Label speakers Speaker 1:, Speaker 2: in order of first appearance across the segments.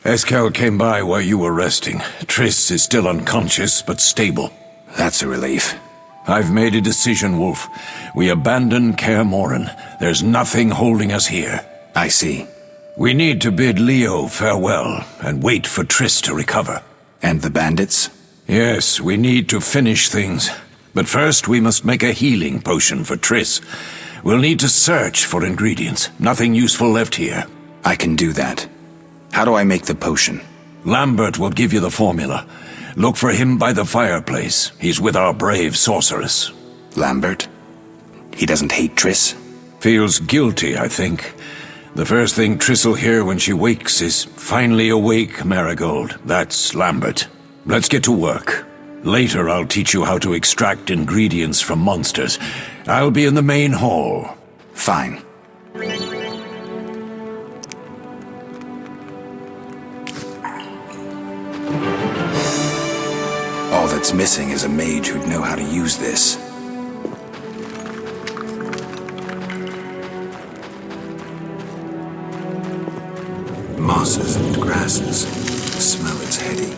Speaker 1: Eskel came by while you were resting. Triss is still unconscious, but stable.
Speaker 2: That's a relief.
Speaker 1: I've made a decision, Wolf. We abandon Kaer Morhen. There's nothing holding us here.
Speaker 2: I see.
Speaker 1: We need to bid Leo farewell and wait for Triss to recover.
Speaker 2: And the bandits?
Speaker 1: Yes, we need to finish things. But first we must make a healing potion for Triss. We'll need to search for ingredients. Nothing useful left here.
Speaker 2: I can do that. How do I make the potion?
Speaker 1: Lambert will give you the formula. Look for him by the fireplace. He's with our brave sorceress.
Speaker 2: Lambert? He doesn't hate Triss?
Speaker 1: Feels guilty, I think. The first thing Triss will hear when she wakes is, "Finally awake, Marigold." That's Lambert. Let's get to work. Later I'll teach you how to extract ingredients from monsters. I'll be in the main hall.
Speaker 2: Fine. All that's missing is a mage who'd know how to use this. Mosses and grasses. The smell is heady.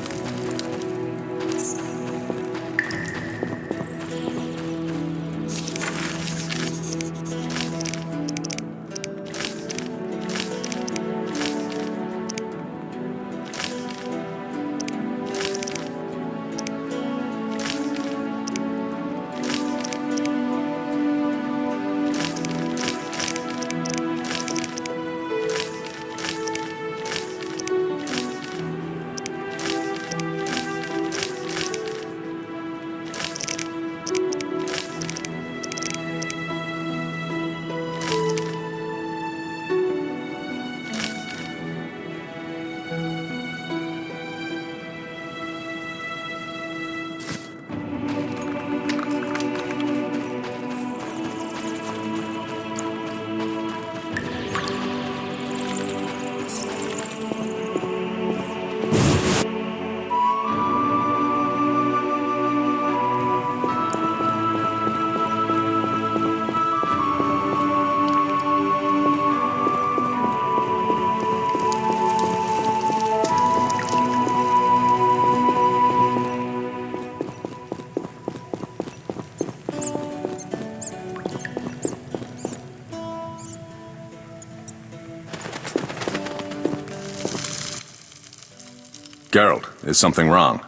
Speaker 3: Geralt, is something wrong?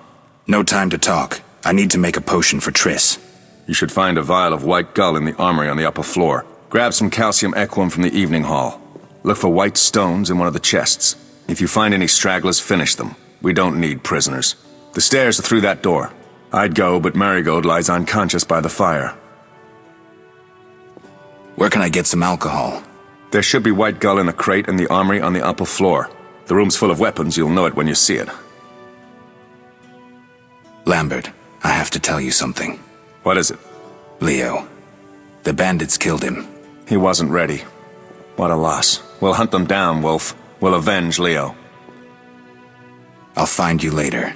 Speaker 2: No time to talk. I need to make a potion for Triss.
Speaker 3: You should find a vial of white gull in the armory on the upper floor. Grab some calcium equum from the evening hall. Look for white stones in one of the chests. If you find any stragglers, finish them. We don't need prisoners. The stairs are through that door. I'd go, but Marigold lies unconscious by the fire.
Speaker 2: Where can I get some alcohol?
Speaker 3: There should be white gull in a crate in the armory on the upper floor. The room's full of weapons, you'll know it when you see it.
Speaker 2: Lambert, I have to tell you something.
Speaker 3: What is it?
Speaker 2: Leo. The bandits killed him.
Speaker 3: He wasn't ready. What a loss. We'll hunt them down, Wolf. We'll avenge Leo.
Speaker 2: I'll find you later.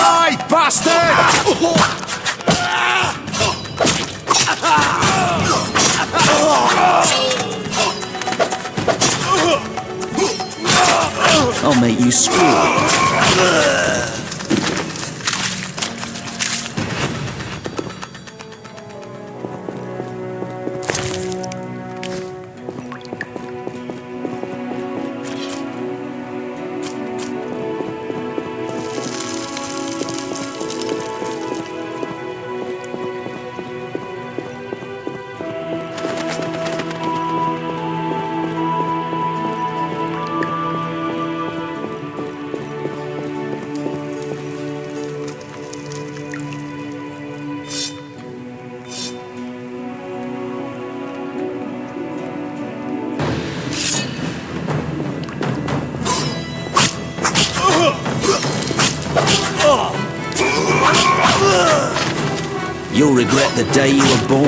Speaker 3: Die, bastard!
Speaker 4: I'll make you squeal. You'll regret the day you were born.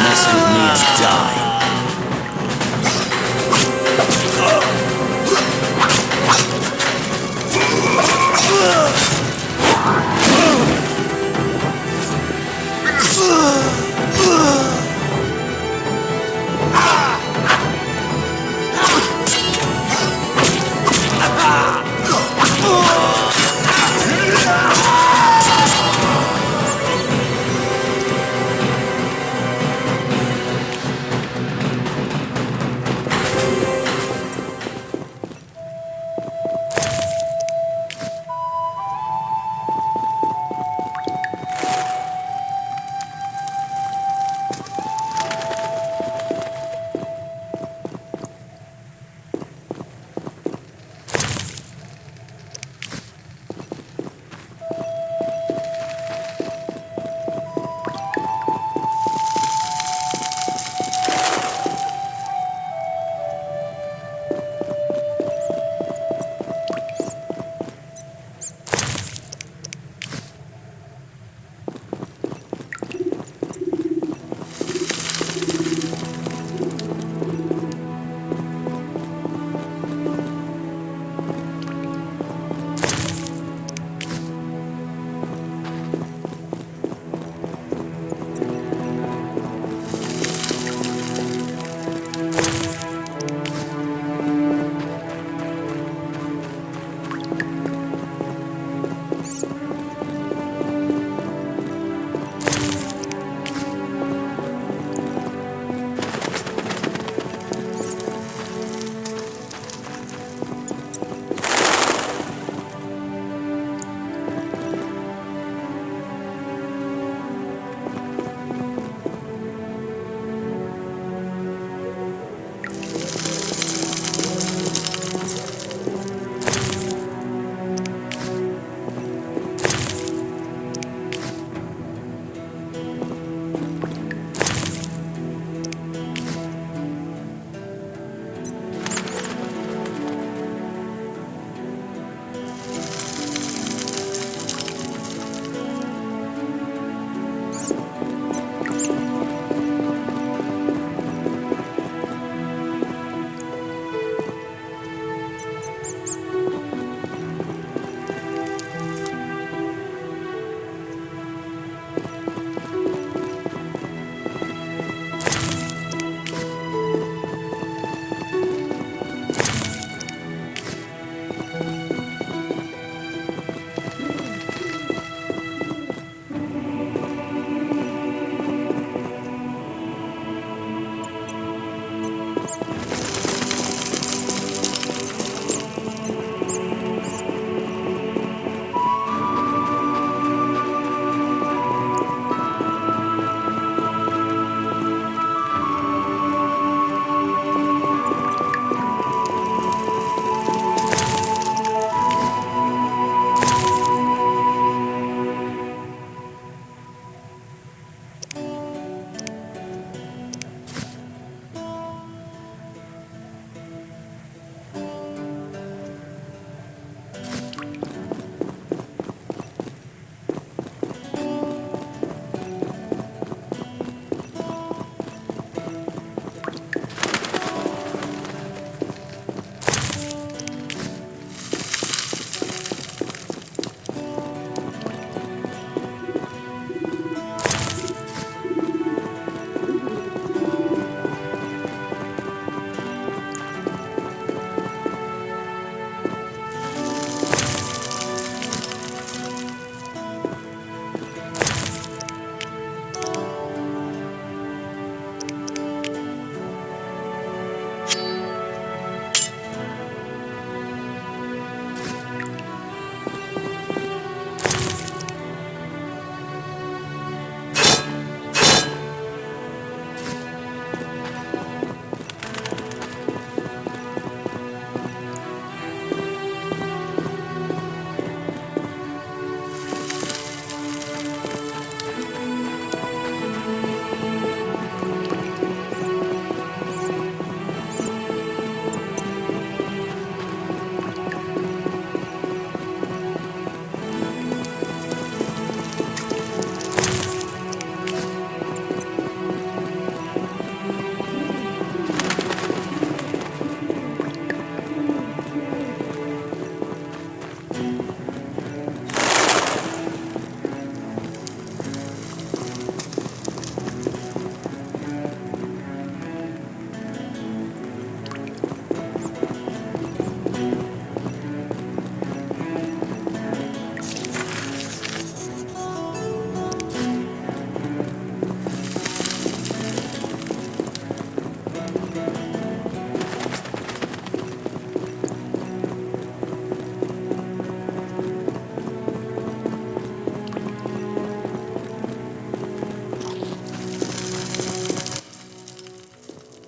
Speaker 4: Mess with me and die.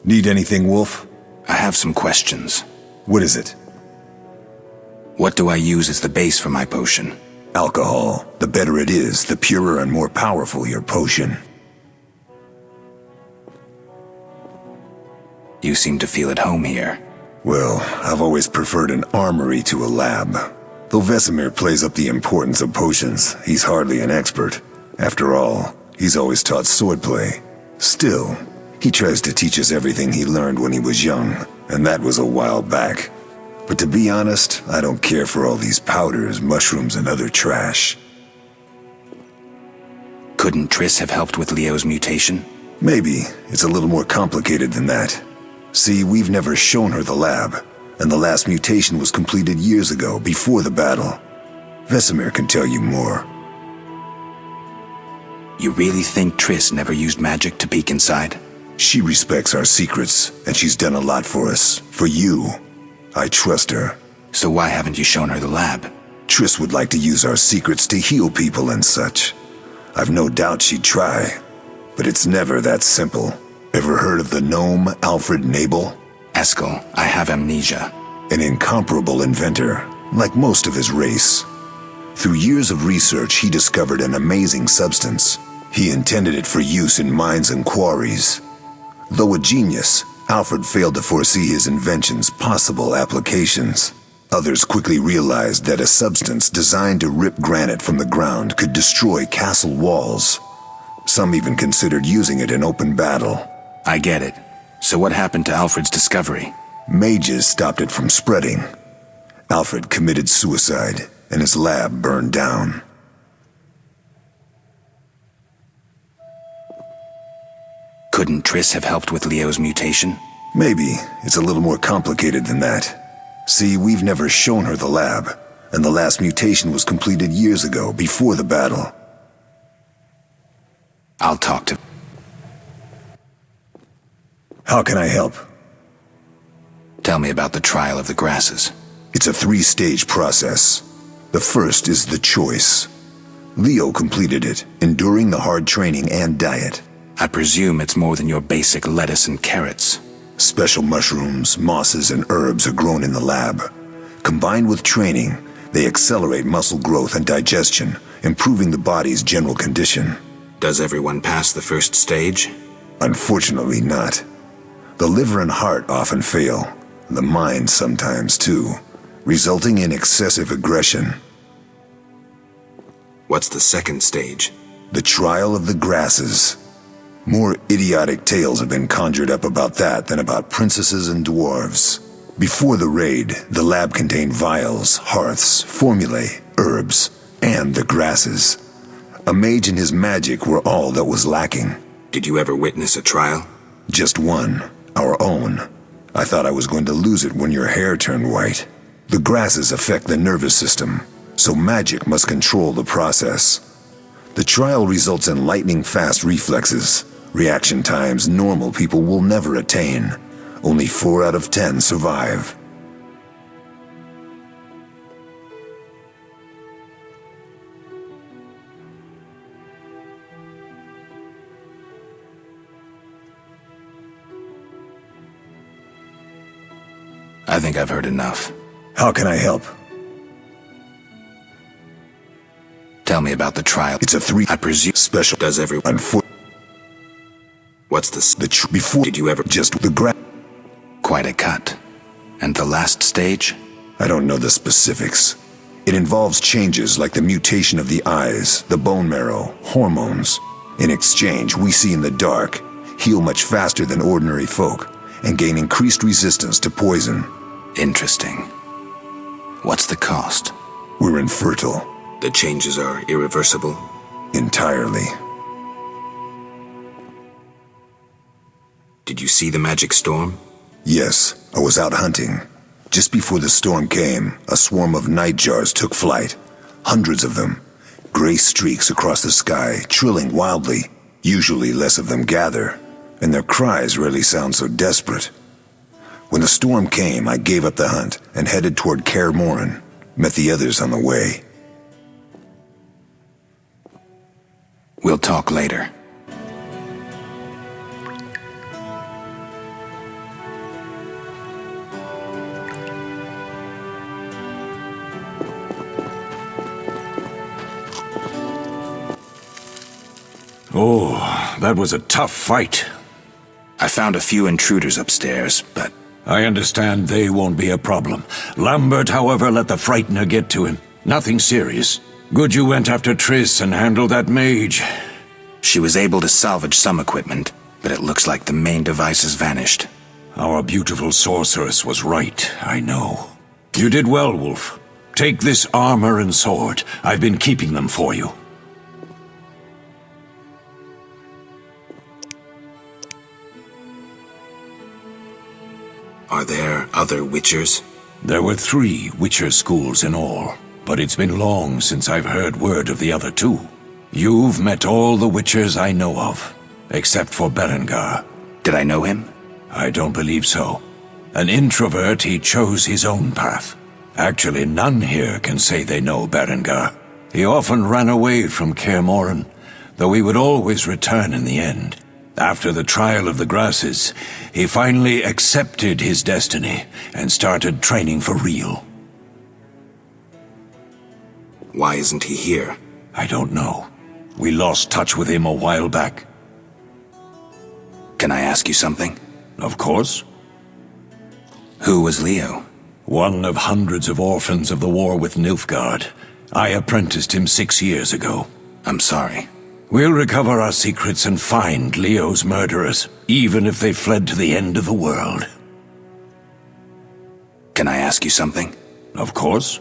Speaker 5: Need anything, Wolf?
Speaker 2: I have some questions.
Speaker 5: What is it?
Speaker 2: What do I use as the base for my potion?
Speaker 5: Alcohol. The better it is, the purer and more powerful your potion.
Speaker 2: You seem to feel at home here.
Speaker 5: Well, I've always preferred an armory to a lab. Though Vesemir plays up the importance of potions, he's hardly an expert. After all, he's always taught swordplay. Still, he tries to teach us everything he learned when he was young, and that was a while back. But to be honest, I don't care for all these powders, mushrooms, and other trash.
Speaker 2: Couldn't Triss have helped with Leo's mutation?
Speaker 5: Maybe. It's a little more complicated than that. See, we've never shown her the lab, and the last mutation was completed years ago, before the battle. Vesemir can tell you more.
Speaker 2: You really think Triss never used magic to peek inside?
Speaker 5: She respects our secrets, and she's done a lot for us. For you. I trust her.
Speaker 2: So why haven't you shown her the lab?
Speaker 5: Triss would like to use our secrets to heal people and such. I've no doubt she'd try, but it's never that simple. Ever heard of the gnome Alfred Nabel?
Speaker 2: Eskel, I have amnesia.
Speaker 5: An incomparable inventor, like most of his race. Through years of research, he discovered an amazing substance. He intended it for use in mines and quarries. Though a genius, Alfred failed to foresee his invention's possible applications. Others quickly realized that a substance designed to rip granite from the ground could destroy castle walls. Some even considered using it in open battle.
Speaker 2: I get it. So what happened to Alfred's discovery?
Speaker 5: Mages stopped it from spreading. Alfred committed suicide, and his lab burned down.
Speaker 2: Couldn't Triss have helped with Leo's mutation?
Speaker 5: Maybe. It's a little more complicated than that. See, we've never shown her the lab, and the last mutation was completed years ago, before the battle.
Speaker 2: I'll talk to...
Speaker 5: How can I help?
Speaker 2: Tell me about the trial of the grasses.
Speaker 5: It's a 3-stage process. The first is the choice. Leo completed it, enduring the hard training and diet.
Speaker 2: I presume it's more than your basic lettuce and carrots.
Speaker 5: Special mushrooms, mosses, and herbs are grown in the lab. Combined with training, they accelerate muscle growth and digestion, improving the body's general condition.
Speaker 2: Does everyone pass the first stage?
Speaker 5: Unfortunately not. The liver and heart often fail, the mind sometimes too, resulting in excessive aggression.
Speaker 2: What's the second stage?
Speaker 5: The trial of the grasses. More idiotic tales have been conjured up about that than about princesses and dwarves. Before the raid, the lab contained vials, hearths, formulae, herbs, and the grasses. A mage and his magic were all that was lacking.
Speaker 2: Did you ever witness a trial?
Speaker 5: Just one, our own. I thought I was going to lose it when your hair turned white. The grasses affect the nervous system, so magic must control the process. The trial results in lightning-fast reflexes, reaction times normal people will never attain. Only 4 out of 10 survive.
Speaker 2: I think I've heard enough.
Speaker 5: How can I help?
Speaker 2: Tell me about the trial.
Speaker 5: It's a 3.
Speaker 2: I presume
Speaker 5: Special.
Speaker 2: Does everyone... What's
Speaker 5: Before...
Speaker 2: Did you ever...
Speaker 5: Just the
Speaker 2: Quite a cut. And the last stage?
Speaker 5: I don't know the specifics. It involves changes like the mutation of the eyes, the bone marrow, hormones. In exchange, we see in the dark, heal much faster than ordinary folk, and gain increased resistance to poison.
Speaker 2: Interesting. What's the cost?
Speaker 5: We're infertile.
Speaker 2: The changes are irreversible?
Speaker 5: Entirely.
Speaker 2: Did you see the magic storm?
Speaker 5: Yes, I was out hunting. Just before the storm came, a swarm of nightjars took flight. Hundreds of them. Gray streaks across the sky, trilling wildly. Usually less of them gather, and their cries rarely sound so desperate. When the storm came, I gave up the hunt and headed toward Kaer Morhen. Met the others on the way.
Speaker 2: We'll talk later.
Speaker 1: Oh, that was a tough fight.
Speaker 2: I found a few intruders upstairs, but
Speaker 1: I understand they won't be a problem. Lambert, however, let the Frightener get to him. Nothing serious. Good you went after Triss and handled that mage.
Speaker 2: she was able to salvage some equipment, but it looks like the main device has vanished.
Speaker 1: Our beautiful sorceress was right, I know. You did well, Wolf. Take this armor and sword. I've been keeping them for you.
Speaker 2: Are there other Witchers?
Speaker 1: There were 3 Witcher schools in all, but it's been long since I've heard word of the other 2. You've met all the Witchers I know of, except for Berengar.
Speaker 2: Did I know him?
Speaker 1: I don't believe so. An introvert, he chose his own path. Actually, none here can say they know Berengar. He often ran away from Kaer Morhen, though he would always return in the end. After the trial of the grasses, he finally accepted his destiny and started training for real.
Speaker 2: Why isn't he here?
Speaker 1: I don't know. We lost touch with him a while back.
Speaker 2: Can I ask you something?
Speaker 1: Of course.
Speaker 2: Who was Leo?
Speaker 1: One of hundreds of orphans of the war with Nilfgaard. I apprenticed him 6 years ago.
Speaker 2: I'm sorry.
Speaker 1: We'll recover our secrets and find Leo's murderers, even if they fled to the end of the world.
Speaker 2: Can I ask you something?
Speaker 1: Of course.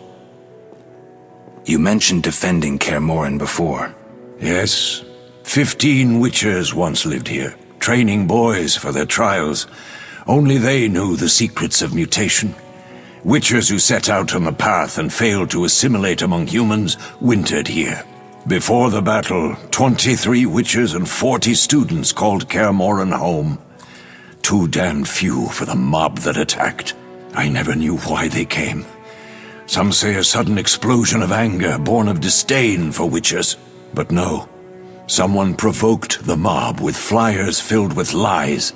Speaker 2: You mentioned defending Kaer Morhen before.
Speaker 1: Yes. 15 Witchers once lived here, training boys for their trials. Only they knew the secrets of mutation. Witchers who set out on the path and failed to assimilate among humans wintered here. Before the battle, 23 Witchers and 40 students called Kaer Morhen home. Too damn few for the mob that attacked. I never knew why they came. Some say a sudden explosion of anger born of disdain for Witchers. But no, someone provoked the mob with flyers filled with lies.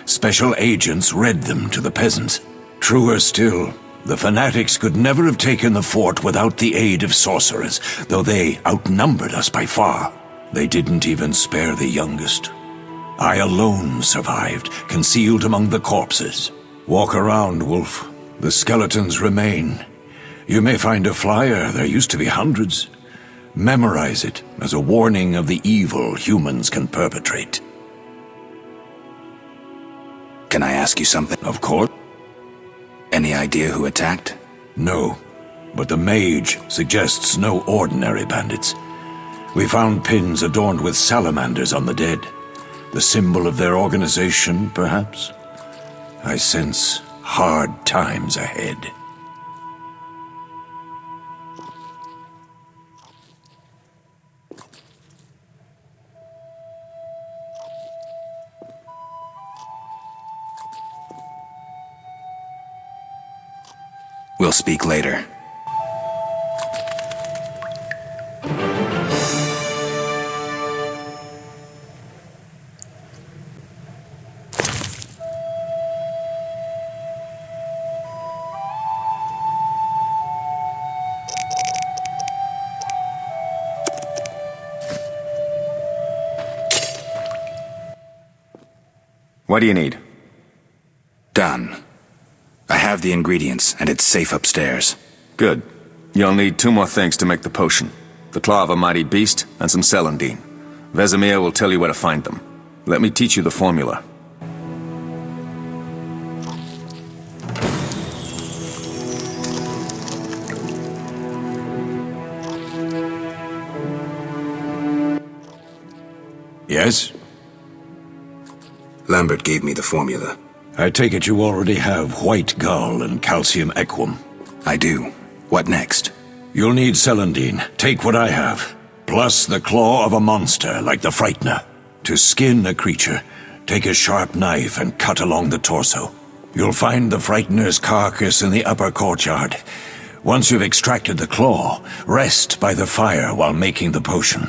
Speaker 1: Special agents read them to the peasants. Truer still, the fanatics could never have taken the fort without the aid of sorcerers, though they outnumbered us by far. They didn't even spare the youngest. I alone survived, concealed among the corpses. Walk around, Wolf. The skeletons remain. You may find a flyer, there used to be hundreds. Memorize it as a warning of the evil humans can perpetrate.
Speaker 2: Can I ask you something?
Speaker 1: Of course.
Speaker 2: Any idea who attacked?
Speaker 1: No, but the mage suggests no ordinary bandits. We found pins adorned with salamanders on the dead. The symbol of their organization, perhaps? I sense hard times ahead.
Speaker 2: We'll speak later.
Speaker 3: What do you need?
Speaker 2: Done. I have the ingredients, and it's safe upstairs.
Speaker 3: Good. You'll need 2 more things to make the potion. The claw of a mighty beast, and some celandine. Vesemir will tell you where to find them. Let me teach you the formula.
Speaker 1: Yes?
Speaker 2: Lambert gave me the formula.
Speaker 1: I take it you already have white gall and calcium equum.
Speaker 2: I do. What next?
Speaker 1: You'll need celandine. Take what I have. Plus the claw of a monster like the Frightener. To skin a creature, take a sharp knife and cut along the torso. You'll find the Frightener's carcass in the upper courtyard. Once you've extracted the claw, rest by the fire while making the potion.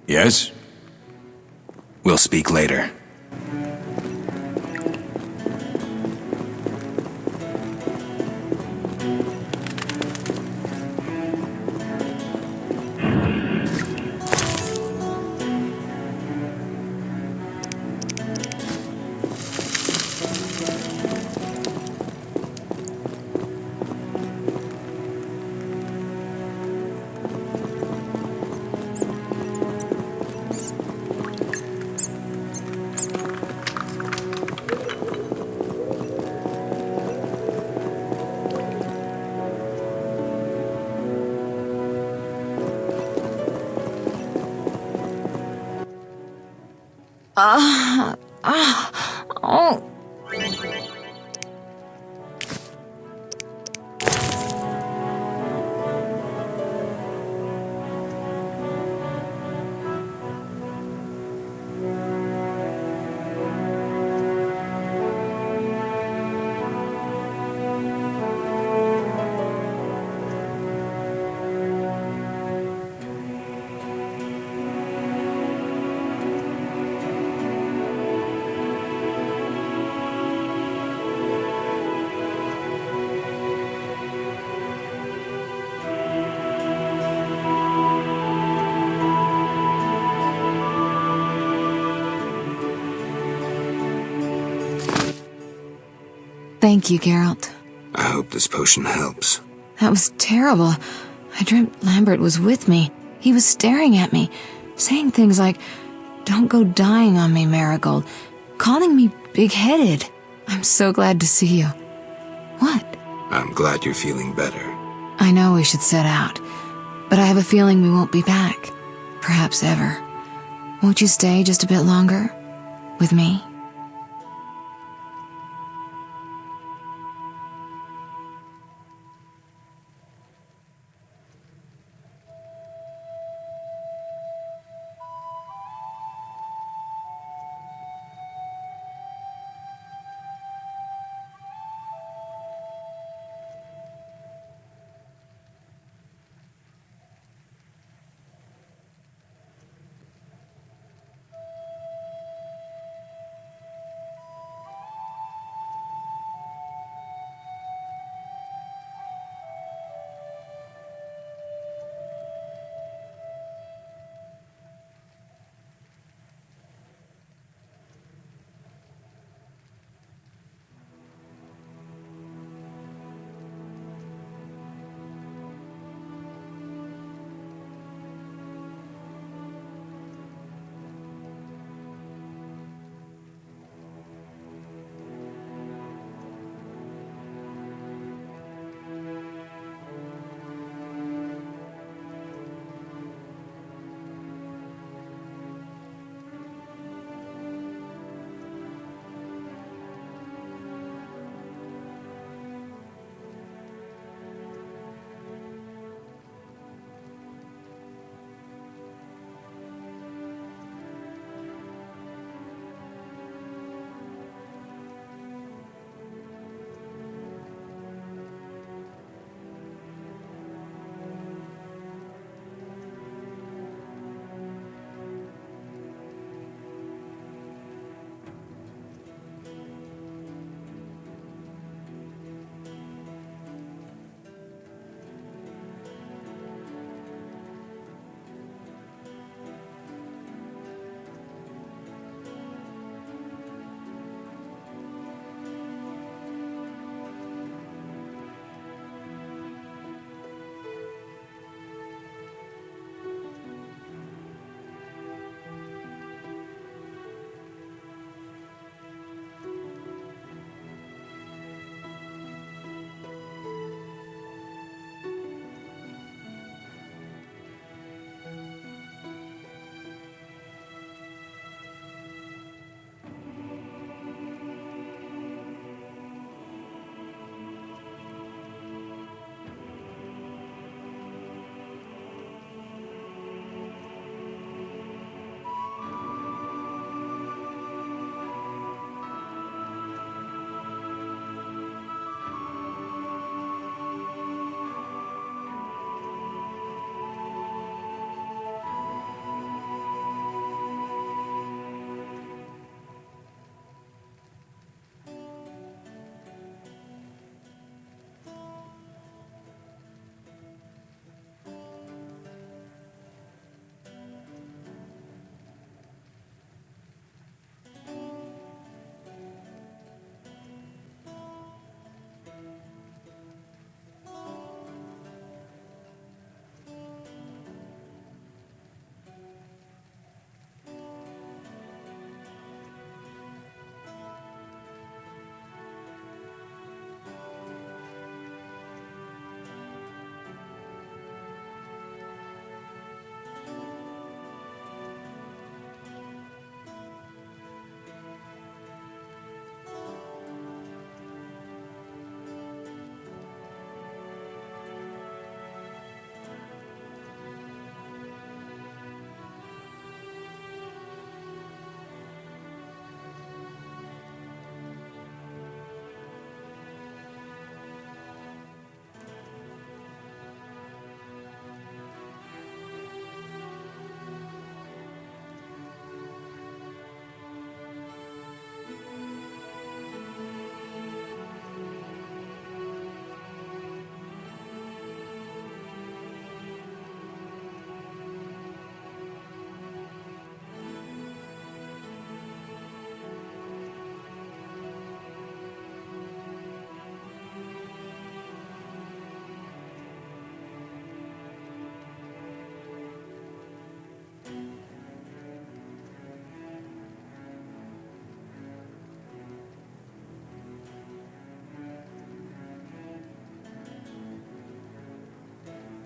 Speaker 1: Yes?
Speaker 2: We'll speak later.
Speaker 6: Oh. Thank you, Geralt.
Speaker 2: I hope this potion helps.
Speaker 6: That was terrible. I dreamt Lambert was with me. He was staring at me, saying things like, "Don't go dying on me, Marigold," calling me big-headed. I'm so glad to see you. What?
Speaker 2: I'm glad you're feeling better.
Speaker 6: I know we should set out, but I have a feeling we won't be back. Perhaps ever. Won't you stay just a bit longer? With me?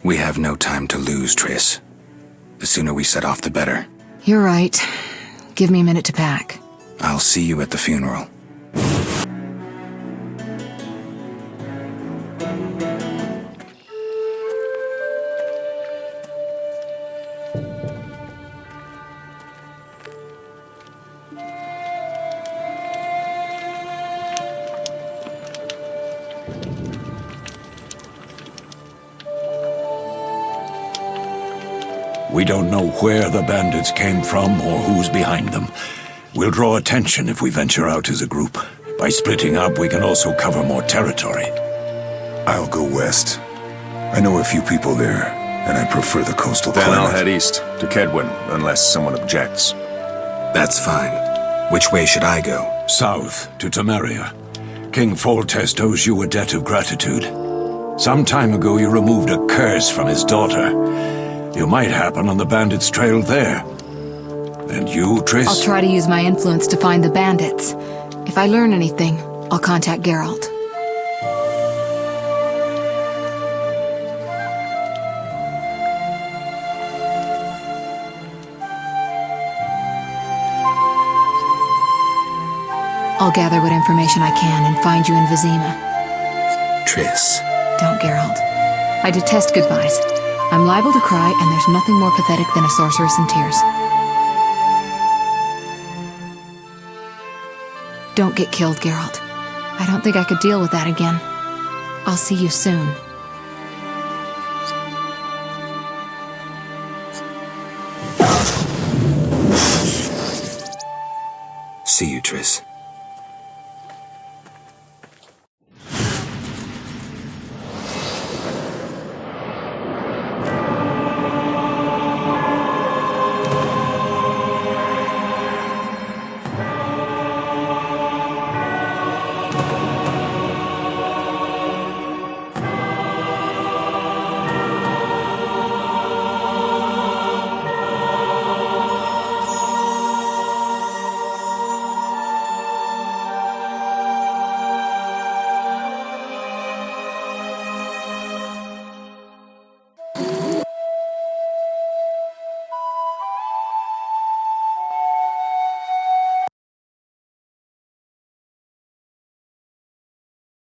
Speaker 2: We have no time to lose, Triss. The sooner we set off, the better.
Speaker 6: You're right. Give me a minute to pack.
Speaker 2: I'll see you at the funeral.
Speaker 1: We don't know where the bandits came from or who's behind them. We'll draw attention if we venture out as a group. By splitting up, we can also cover more territory.
Speaker 5: I'll go west. I know a few people there, and I prefer the coastal
Speaker 3: Then
Speaker 5: climate.
Speaker 3: I'll head east, to Kedwin, unless someone objects.
Speaker 2: That's fine. Which way should I go?
Speaker 1: South, to Temeria. King Foltest owes you a debt of gratitude. Some time ago, you removed a curse from his daughter. You might happen on the bandits' trail there. And you, Triss?
Speaker 6: I'll try to use my influence to find the bandits. If I learn anything, I'll contact Geralt. I'll gather what information I can and find you in Vizima.
Speaker 2: Triss.
Speaker 6: Don't, Geralt. I detest goodbyes. I'm liable to cry, and there's nothing more pathetic than a sorceress in tears. Don't get killed, Geralt. I don't think I could deal with that again. I'll see you soon.
Speaker 2: See you, Triss.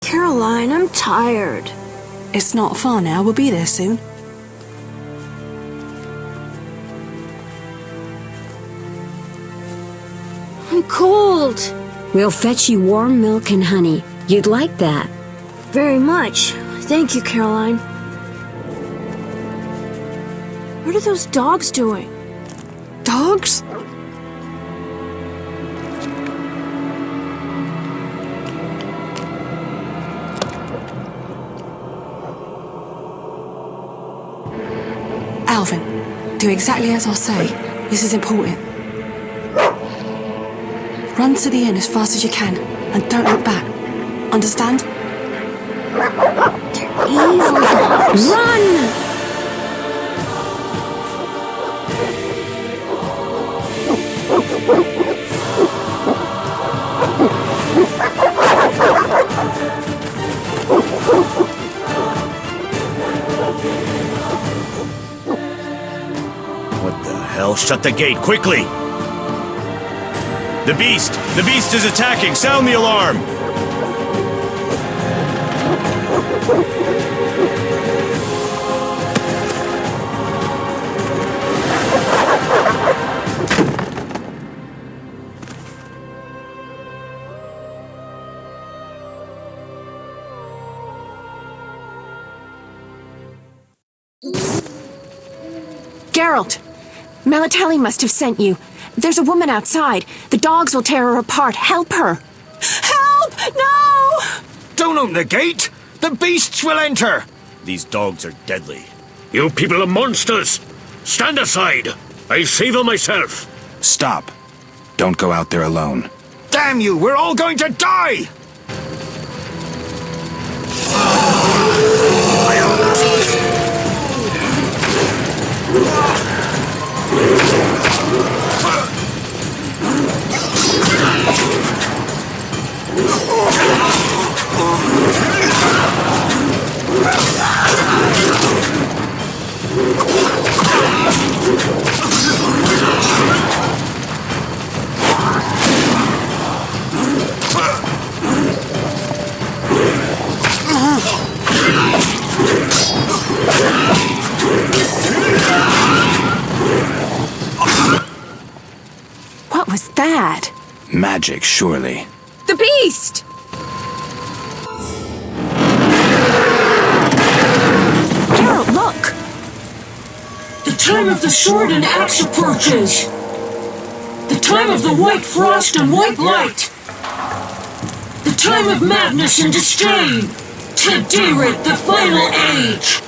Speaker 7: Caroline, I'm tired.
Speaker 8: It's not far now. We'll be there soon.
Speaker 7: I'm cold.
Speaker 9: We'll fetch you warm milk and honey. You'd like that.
Speaker 7: Very much. Thank you, Caroline. What are those dogs doing?
Speaker 8: Dogs? Alvin, do exactly as I say. This is important. Run to the inn as fast as you can, and don't look back. Understand?
Speaker 7: They're evil dogs.
Speaker 9: Run!
Speaker 10: What the hell? Shut the gate, quickly! The beast! The beast is attacking! Sound the alarm!
Speaker 8: Geralt! Melitele must have sent you. There's a woman outside. The dogs will tear her apart. Help her! Help! No!
Speaker 10: Don't open the gate! The beasts will enter! These dogs are deadly.
Speaker 11: You people are monsters! Stand aside! I'll save her myself!
Speaker 2: Stop. Don't go out there alone.
Speaker 10: Damn you! We're all going to die!
Speaker 2: magic, surely.
Speaker 8: The beast! Geralt, look!
Speaker 12: The time of the sword and axe approaches. The time of the white frost and white light. The time of madness and disdain. Tedirit, the final age.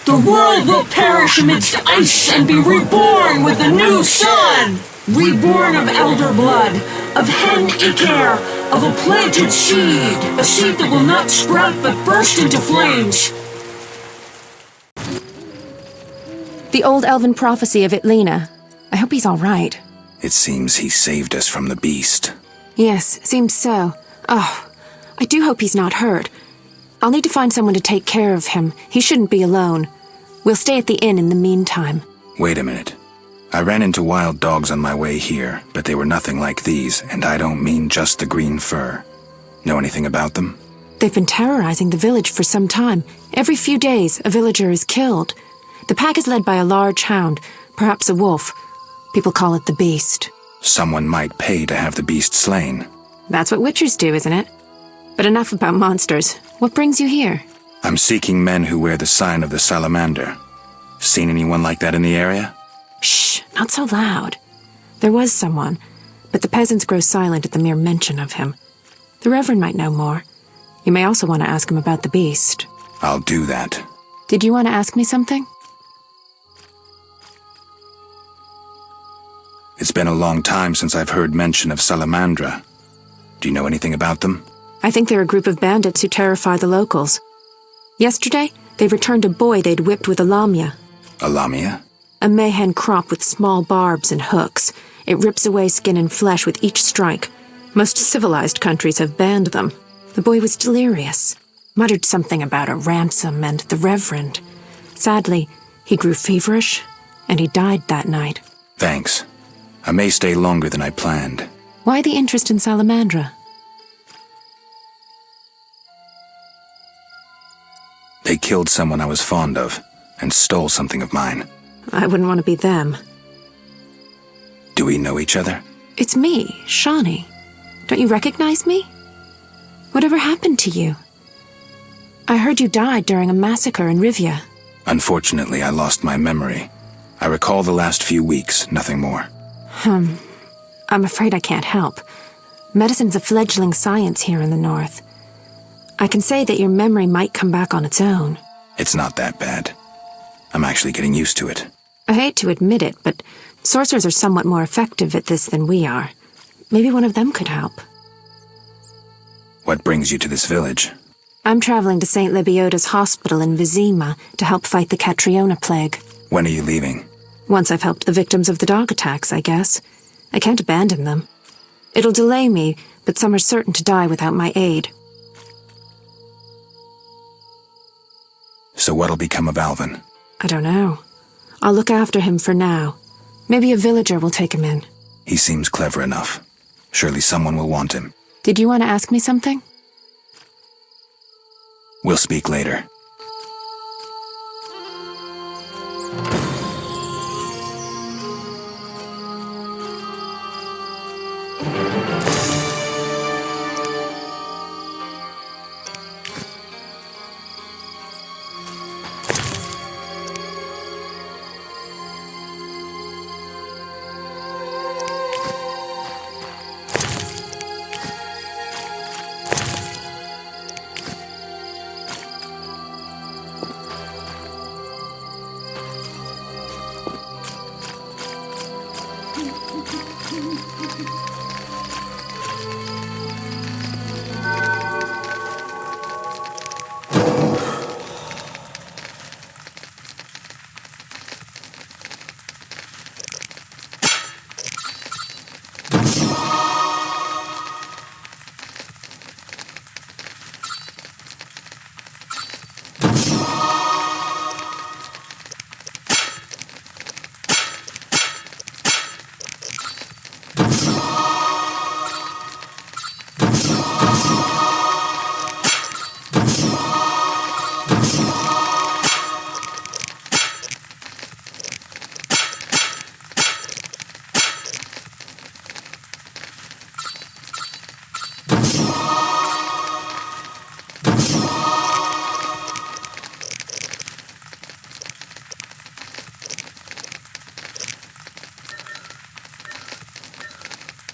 Speaker 12: The world will perish amidst ice and be reborn with a new sun. Reborn of elder blood, of hen Icair, of a planted seed. A seed that will not sprout but burst into flames.
Speaker 8: The old elven prophecy of Itlena. I hope he's all right.
Speaker 2: It seems he saved us from the beast.
Speaker 8: Yes, seems so. Oh, I do hope he's not hurt. I'll need to find someone to take care of him. He shouldn't be alone. We'll stay at the inn in the meantime.
Speaker 2: Wait a minute. I ran into wild dogs on my way here, but they were nothing like these, and I don't mean just the green fur. Know anything about them?
Speaker 8: They've been terrorizing the village for some time. Every few days, a villager is killed. The pack is led by a large hound, perhaps a wolf. People call it the Beast.
Speaker 2: Someone might pay to have the beast slain.
Speaker 8: That's what witchers do, isn't it? But enough about monsters. What brings you here?
Speaker 2: I'm seeking men who wear the sign of the salamander. Seen anyone like that in the area?
Speaker 8: Shh, not so loud. There was someone, but the peasants grow silent at the mere mention of him. The Reverend might know more. You may also want to ask him about the beast.
Speaker 2: I'll do that.
Speaker 8: Did you want to ask me something?
Speaker 2: It's been a long time since I've heard mention of Salamandra. Do you know anything about them?
Speaker 8: I think they're a group of bandits who terrify the locals. Yesterday, they returned a boy they'd whipped with a lamia.
Speaker 2: A lamia?
Speaker 8: A mayhen crop with small barbs and hooks. It rips away skin and flesh with each strike. Most civilized countries have banned them. The boy was delirious. Muttered something about a ransom and the Reverend. Sadly, he grew feverish, and he died that night.
Speaker 2: Thanks. I may stay longer than I planned.
Speaker 8: Why the interest in Salamandra?
Speaker 2: They killed someone I was fond of, and stole something of mine.
Speaker 8: I wouldn't want to be them.
Speaker 2: Do we know each other?
Speaker 8: It's me, Shani. Don't you recognize me? Whatever happened to you? I heard you died during a massacre in Rivia.
Speaker 2: Unfortunately, I lost my memory. I recall the last few weeks, nothing more.
Speaker 8: I'm afraid I can't help. Medicine's a fledgling science here in the north. I can say that your memory might come back on its own.
Speaker 2: It's not that bad. I'm actually getting used to it.
Speaker 8: I hate to admit it, but sorcerers are somewhat more effective at this than we are. Maybe one of them could help.
Speaker 2: What brings you to this village?
Speaker 8: I'm traveling to St. Lebioda's hospital in Vizima to help fight the Catriona plague.
Speaker 2: When are you leaving?
Speaker 8: Once I've helped the victims of the dog attacks, I guess. I can't abandon them. It'll delay me, but some are certain to die without my aid.
Speaker 2: So what'll become of Alvin?
Speaker 8: I don't know. I'll look after him for now. Maybe a villager will take him in.
Speaker 2: He seems clever enough. Surely someone will want him.
Speaker 8: Did you want to ask me something?
Speaker 2: We'll speak later.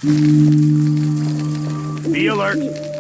Speaker 10: Be alert.